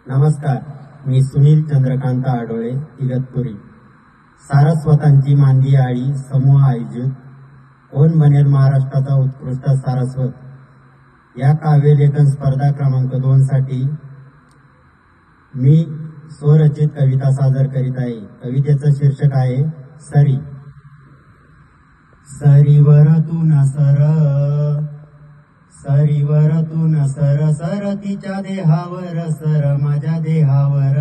नमस्कार, मी सुनील चंद्रकांत आडोळे, इगतपुरी. सारस्वतांची मांदी आळी समूह आयोजित कोण बनेल महाराष्ट्राचा उत्कृष्ट सारस्वत या काव्यलेखन स्पर्धा क्रमांक 2 साठी मी स्वरचित कविता सादर करीत आहे. कवितेचं शीर्षक आहे सरी. सरीवरतून सर, सरीवरतून सर, सर तिच्या देहावर, सर माझ्या देहावर.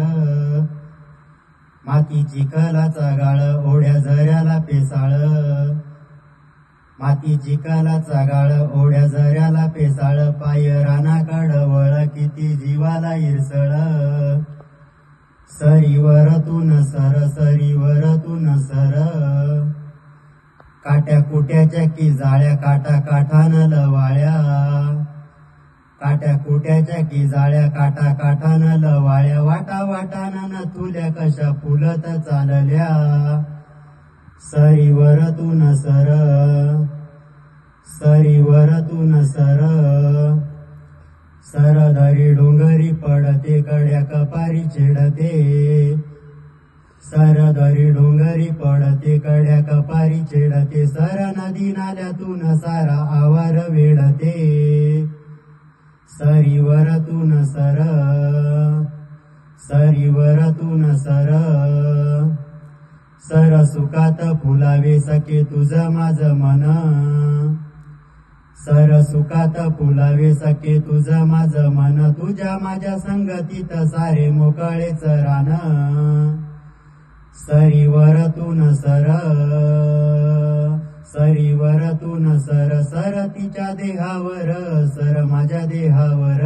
मातीची कलाचा गाळ ओढ्या झऱ्याला पेसाळ, मातीची कलाचा गाळ ओढ्या झऱ्याला पेसाळ. पाय राना कडवळ किती जीवाला इरसळ. सरीवरतून सर, सरीवरतून सर. काट्या कुट्याच्या की जाळ्या काटा काठानं लवाळ्या, काट्या कुट्याच्या की जाळ्या काटा काठानं लवाळ्या. वाटा वाटानं तुल्या कशा फुलत चालल्या. सरीवरतून सर, सरीवरतून सर. सरदरी डोंगरी पडते कड्या कपारी छेडते. सरदरी डोंगरी पडते कड्या कपारी छेडते. सर नदी नाल्यातून सारा आवार वेढते. सरीवरतून सर, सरीवरतून सर. सर सुखात फुलावे सखे तुझं माझं मन. सर सुखात फुलावे सखे तुझं माझं मन. तुझ्या माझ्या संगतीत सारे मोकळेच रान. सरीवरतून सर, सरीवरतून सर. सर तिच्या देहावर, सर माझ्या देहावर.